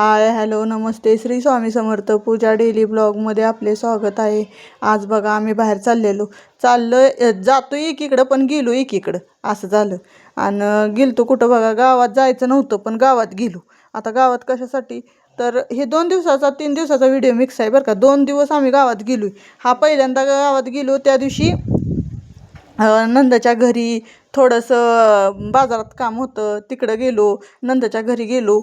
Hi hello नमस्ते श्री स्वामी समर्थ पूजा daily ब्लॉगमध्ये आपले स्वागत आहे। आज बघा आम्ही बाहेर जातोय एकीकडं पण गेलो एकीकडं असं झालं। आणि गेलतो कुठं बघा, गावात जायचं नव्हतं पण गावात गेलो। आता गावात कशासाठी तर हे 2 दिवसाचा 3 दिवसाचा व्हिडिओ मिक्स आहे बरं का। 2 दिवस आम्ही गावात गेलो। हा पहिल्यांदा गावात गेलो त्या दिवशी नंदाच्या घरी थोडंसं बाजारात काम होतं, तिकडं गेलो, नंदाच्या घरी गेलो।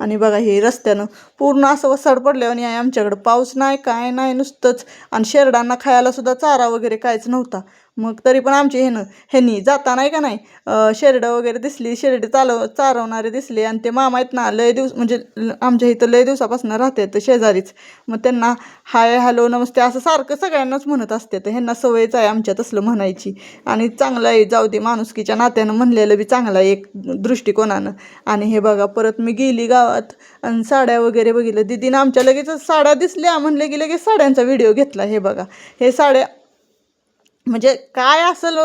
आणि बघा हे रस्त्यानं पूर्ण असं वसाड पडल्यावर आहे आमच्याकडं, पाऊस नाही काय नाही नुसतंच। आणि शेरडांना खायला सुद्धा चारा वगैरे काहीच नव्हता। मग तरी पण आमचे ह्यांनी जाता नाही का नाही शेरडं वगैरे दिसली, शेरडी चारवणारे दिसले। आणि ते मामा आहेत ना लय दिवस म्हणजे आमच्या इथं लय दिवसापासून राहतात शेजारीच। मग त्यांना हाय हॅलो नमस्ते असं सारखं सगळ्यांनाच म्हणत असते, तर ह्यांना सवयच आहे आमच्या तसलं म्हणायची। आणि चांगलं आहे, जाऊ दे, माणुसकीच्या नात्यानं म्हणलेलं बी चांगलं आहे एक दृष्टिकोनानं। आणि हे बघा परत मी गेली गावात आणि साड्या वगैरे बघितलं। दीदीनं आमच्या लगेच साड्या दिसल्या म्हणले की लगेच साड्यांचा व्हिडिओ घेतला। हे बघा हे साड्या म्हणजे काय असेल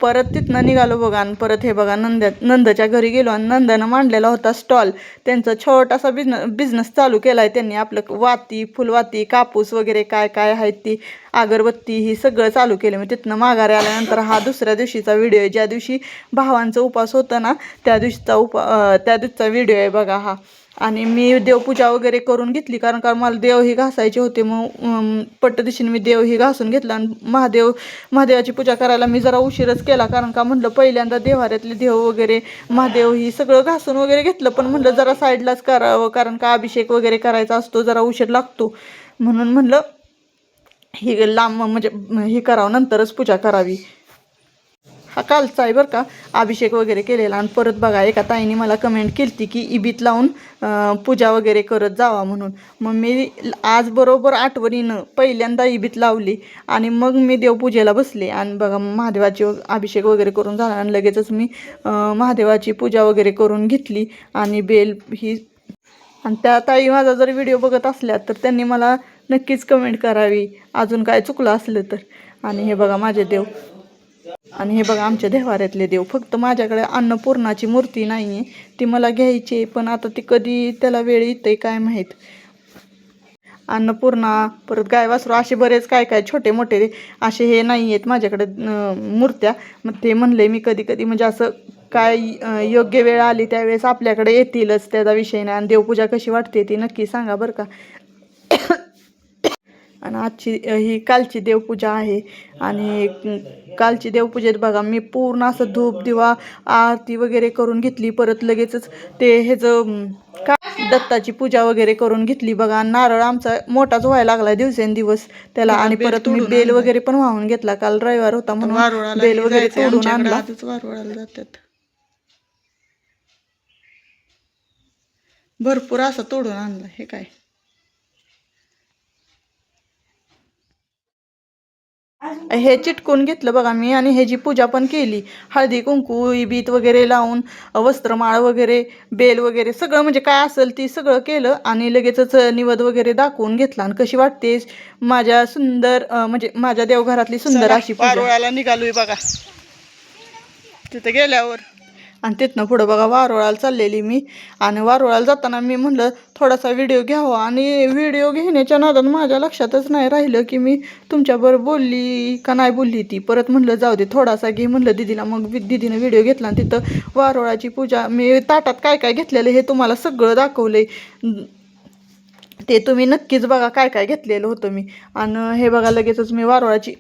परत तिथनं निघालो बघा। आणि परत हे बघा नंदच्या घरी गेलो आणि नंदानं मांडलेला होता स्टॉल। त्यांचा छोटासा बिझनेस चालू केला आहे त्यांनी, आपलं वाती फुलवाती कापूस वगैरे काय काय आहेत ती अगरबत्ती ही सगळं चालू केलं। मग तिथनं माघारी आल्यानंतर हा दुसऱ्या दिवशीचा व्हिडिओ आहे, ज्या दिवशी भावांचा उपास होता ना त्या दिवशीचा व्हिडिओ आहे बघा हा। आणि मी देवपूजा वगैरे करून घेतली, कारण का मला देव ही घासायचे होते। मग पट्टदिशीने मी देव ही घासून घेतला। आणि महादेवाची पूजा करायला मी जरा उशीरच केला, कारण का म्हणलं पहिल्यांदा देवाऱ्यातले देव वगैरे महादेव ही सगळं घासून वगैरे घेतलं, पण म्हणलं जरा साईडलाच करावं, कारण का अभिषेक वगैरे करायचा असतो, जरा उशीर लागतो। म्हणून म्हणलं ही लांब म्हणजे हे करावं, नंतरच पूजा करावी। हा कालचा आहे बरं का अभिषेक वगैरे केलेला। आणि परत बघा एका ताईने मला कमेंट केली की इबीत लावून पूजा वगैरे करत जावा म्हणून। मग मी आज बरोबर आठवणीनं पहिल्यांदा इबीत लावली आणि मग मी देवपूजेला बसले। आणि बघा महादेवाची अभिषेक वगैरे करून झाला आणि लगेचच मी महादेवाची पूजा वगैरे करून घेतली। आणि बेल ही आणि त्या ताई माझा जर व्हिडिओ बघत असल्या तर त्यांनी मला नक्कीच कमेंट करावी अजून काय चुकलं असलं तर। आणि हे बघा माझे देव, आणि हे बघा आमच्या देवाऱ्यातले देव। फक्त माझ्याकडे अन्नपूर्णाची मूर्ती नाही आहे, ती मला घ्यायची आहे, पण आता ती कधी त्याला वेळ येते काय माहीत। अन्नपूर्णा परत गाय वासरू असे बरेच काय काय छोटे मोठे असे हे नाही आहेत माझ्याकडे मूर्त्या। मग ते म्हणले मी कधी कधी म्हणजे असं काय योग्य वेळ आली त्यावेळेस आपल्याकडे येतीलच, त्याचा विषय नाही। आणि देवपूजा कशी वाटते ती नक्की सांगा बरं का। आणि आजची ही कालची देवपूजा आहे। आणि कालची देवपूजेत बघा मी पूर्ण असं धूप दिवा आरती वगैरे करून घेतली। परत लगेचच ते ह्याचं दत्ताची पूजा वगैरे करून घेतली बघा। नारळ आमचा मोठाच व्हायला लागला दिवसेंदिवस त्याला। आणि परत मी बेल वगैरे पण वाहून घेतला, काल रविवार होता म्हणून बेल वगैरे तोडून आणला। वारुळाला जातात भरपूर असं तोडून आणलं। हे काय हे चिटकून घेतलं बघा मी। आणि ह्याची पूजा पण केली, हळदी कुंकू इबीत वगैरे लावून वस्त्रमाळ वगैरे बेल वगैरे सगळं म्हणजे काय असेल ती सगळं केलं। आणि लगेचच निवद वगैरे दाखवून घेतला। आणि कशी वाटते माझ्या सुंदर म्हणजे माझ्या देवघरातली सुंदर अशी वारुळाला निघालोय बघा। तिथे गेल्यावर आणि तिथनं पुढं बघा वारुळाला चाललेली मी। आणि वारुळाला जाताना मी म्हणलं थोडासा व्हिडिओ घ्यावा, आणि व्हिडिओ घेण्याच्या नादात माझ्या लक्षातच नाही राहिलं की मी तुमच्याबरोबर बोलली का नाही बोलली ती। परत म्हणलं जाऊ दे थोडासा घे म्हणलं दीदीला। मग दीदीनं व्हिडिओ घेतला आणि तिथं वारुळाची पूजा मी ताटात काय काय घेतलेलं हे तुम्हाला सगळं दाखवलंय, ते तुम्ही नक्कीच बघा काय काय घेतलेलं होतं मी। आणि हे बघा लगेचच मी वारुळाची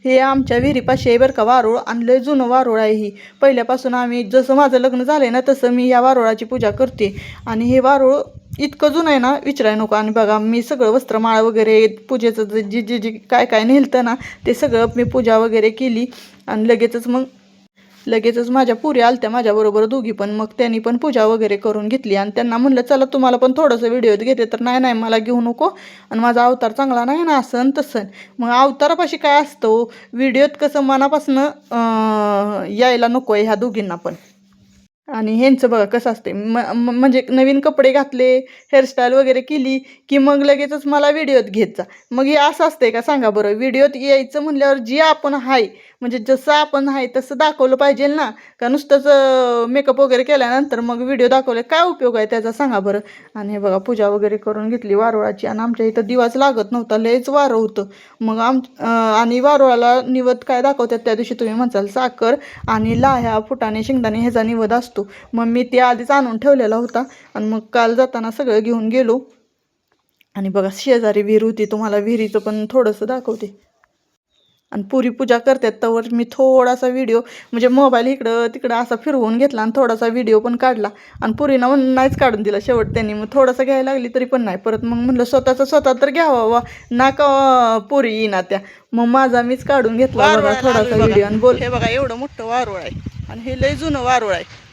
हे आमच्या विहिरीपाशी आहे बरं का वारूळ, आणि लय जुनं वारूळ आहे ही। पहिल्यापासून आम्ही जसं माझं लग्न झालंय ना तसं मी या वारुळाची पूजा करते। आणि हे वारूळ इतकं जुनं आहे ना विचाराय नको। आणि बघा मी सगळं वस्त्रमाळ वगैरे पूजेचं जी जी जी काय काय नेलतं ना ते सगळं मी पूजा वगैरे केली। आणि लगेचच माझ्या पुरी आलत्या माझ्याबरोबर दोघी पण, मग त्यांनी पण पूजा वगैरे करून घेतली। आणि त्यांना म्हणलं चला तुम्हाला पण थोडंसं व्हिडिओत घेते, तर नाही मला घेऊ नको आणि माझा अवतार चांगला नाही ना असं तसं। मग अवतारापाशी काय असतं व्हिडिओत कसं मनापासनं यायला नको आहे ह्या दोघींना पण। आणि ह्यांचं बघा कसं असते म्हणजे नवीन कपडे घातले हेअरस्टाईल वगैरे केली की मग लगेचच मला व्हिडिओत घेत जा। मग हे असं असतंय का सांगा बरं, व्हिडिओत यायचं म्हणल्यावर जी आपण आहे म्हणजे जसं आपण आहे तसं दाखवलं पाहिजे ना, का नुसतंच मेकअप वगैरे केल्यानंतर मग व्हिडिओ दाखवले काय उपयोग आहे त्याचा सांगा बरं. आणि हे बघा पूजा वगैरे करून घेतली वारुळाची. आणि आमच्या इथं दिवाच लागत नव्हता, लयच वारं होतं. मग आणि वारुळाला निवद काय दाखवतात त्या दिवशी तुम्ही म्हणसाल साखर आणि लाह्या फुटाणे शेंगदाणे ह्याचा निवद असतो. मग मी ते आधीच आणून ठेवलेला होता आणि मग काल जाताना सगळं घेऊन गेलो. आणि बघा शेजारी विहीर होती, तुम्हाला विहिरीचं पण थोडंसं दाखवते. आणि पुरी पूजा करतात तर मी थोडासा व्हिडिओ म्हणजे मोबाईल इकडं तिकडं असा फिरवून घेतला आणि थोडासा व्हिडिओ पण काढला. आणि पुरीनं नाहीच काढून दिला शेवट त्यांनी. मग थोडासा घ्यायला लागली तरी पण नाही. परत मग म्हणलं स्वतःचा स्वतः तर घ्यावा वा ना का पुरी येईना त्या. मग माझा मीच काढून घेतला बघा थोडासा व्हिडिओ. आणि बोल हे बघा एवढं मोठं वारुळ आहे आणि हे लय जुनं वारुळ आहे.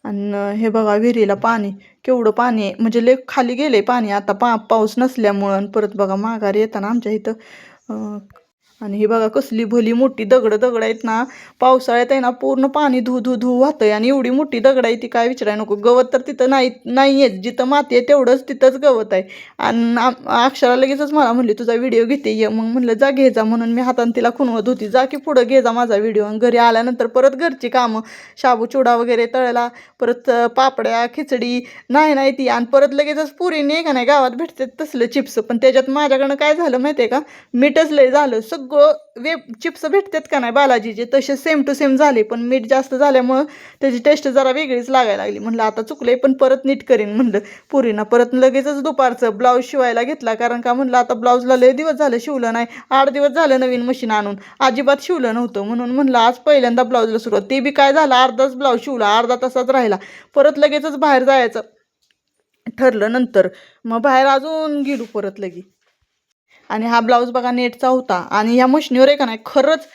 आणि हे बघा विहिरीला पाणी केवढं पाणी आहे, म्हणजे लय खाली गेले पाणी आता पाऊस नसल्यामुळं. आणि परत बघा माघारी येताना आमच्या इथं आणि ही बघा कसली भली मोठी दगड आहेत ना. पावसाळ्यात आहे ना पूर्ण पाणी धू धू धू वाहतंय. आणि एवढी मोठी दगड आहे ती काय विचारायला नको. गवत तर तिथं नाही आहे, जिथं माती आहे तेवढंच तिथंच गवत आहे. आणि अक्षरा लगेचच मला म्हणली तुझा व्हिडिओ घेते ये. मग म्हणलं जा घे जा, म्हणून मी हाताने तिला खुणवत होती जा की पुढं घे जा माझा व्हिडिओ. आणि घरी आल्यानंतर परत घरची कामं, शाबू चिवडा वगैरे तळला, परत पापड्या खिचडी नाही ती. आणि परत लगेचच पुरीने का नाही गावात भेटते तसलं चिप्स, पण त्याच्यात माझ्याकडनं काय झालं माहिती आहे का, मीठच लय झालं. सगळं चिप्स भेटतात का नाही बालाजीचे तसे सेम टू सेम झाले, पण मीठ जास्त झाल्यामुळं त्याची टेस्ट जरा वेगळीच लागायला लागली. म्हणलं आता चुकलंय पण परत नीट करीन म्हणलं पुरीना. परत लगेचच दुपारचं ब्लाऊज शिवायला घेतला, कारण का म्हणलं आता ब्लाऊजला लय दिवस झालं शिवलं नाही. 8 दिवस झालं नवीन मशीन आणून, अजिबात शिवलं नव्हतं. म्हणून म्हणलं आज पहिल्यांदा ब्लाऊजला सुरुवात. ते बी काय झालं, अर्धाच ब्लाऊज शिवला, अर्धा तासाच राहिला. परत लगेचच बाहेर जायचं ठरलं नंतर. मग बाहेर अजून गेलो परत लगी. आणि हा ब्लाऊज बघा नेटचा होता. आणि ह्या मशनीवर आहे का नाही खरंच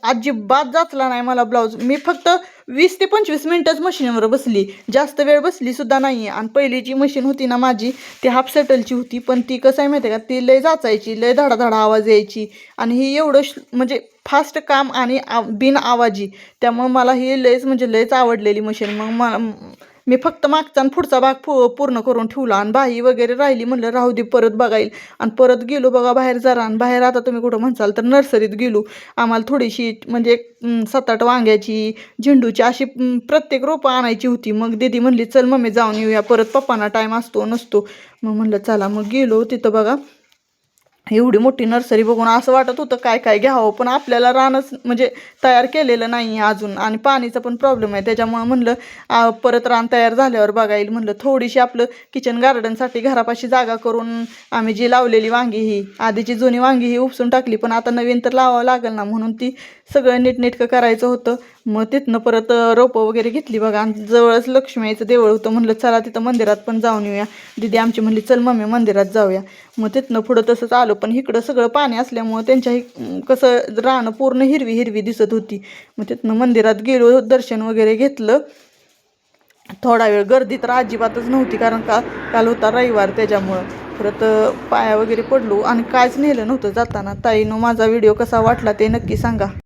अजिबात जाचला नाही मला ब्लाऊज. मी फक्त 20 ते 25 मिनटंच मशीनवर बसली, जास्त वेळ बसली सुद्धा नाही. आणि पहिली जी मशीन होती ना माझी ती हाफ सेटलची होती, पण ती कसं आहे माहिती आहे का, ती लय जाचायची, लय धडाधडा आवाज यायची. आणि ही एवढं म्हणजे फास्ट काम आणि बिन आवाजी, त्यामुळं मला ही लयच म्हणजे लयच आवडलेली मशीन. मग मी फक्त मागचा आणि पुढचा भाग पूर्ण करून ठेवला. आणि बाही वगैरे राहिली, म्हणलं राहू दे परत बघाईल. आणि परत गेलो बघा बाहेर जरा. आणि बाहेर आता तुम्ही कुठं म्हणसाल तर नर्सरीत गेलो. आम्हाला थोडीशी म्हणजे 7-8 वांग्याची, झेंडूची अशी प्रत्येक रोपं आणायची होती. मग दीदी म्हणली चल मम्मी जाऊन येऊया, परत पप्पांना टाईम असतो नसतो. मग म्हणलं चला. मग गेलो तिथं बघा एवढी मोठी नर्सरी बघून असं वाटत होतं काय काय घ्यावं, पण आपल्याला रानच म्हणजे तयार केलेलं नाही अजून. आणि पाणीचा पण प्रॉब्लेम आहे, त्याच्यामुळं म्हणलं परत रान तयार झाल्यावर बघाईल. म्हणलं थोडीशी आपलं किचन गार्डनसाठी घरापाशी जागा करून आम्ही जी लावलेली वांगी, ही आधीची जुनी वांगी ही उपसून टाकली, पण आता नवीन तर लावावं लागेल ना, म्हणून ती सगळं नीटनेटकं करायचं होतं. मग तिथनं परत रोपं वगैरे घेतली बघा. आणि जवळच लक्ष्मीचं देवळ होतं, म्हणलं चला तिथं मंदिरात पण जाऊन येऊया. दीदी आमची म्हणली चल मम्मी मंदिरात जाऊया. मग तिथनं पुढं तसंच आलो, पण इकडं सगळं पाणी असल्यामुळं त्यांच्या कसं रानं पूर्ण हिरवी हिरवी दिसत होती. मग तिथनं मंदिरात गेलो, दर्शन वगैरे घेतलं. थोडा वेळ गर्दी तर अजिबातच नव्हती, कारण काल होता रविवार त्याच्यामुळं. परत पाया वगैरे पडलो आणि कायच नेलं नव्हतं जाताना. ताईनं माझा व्हिडिओ कसा वाटला ते नक्की सांगा.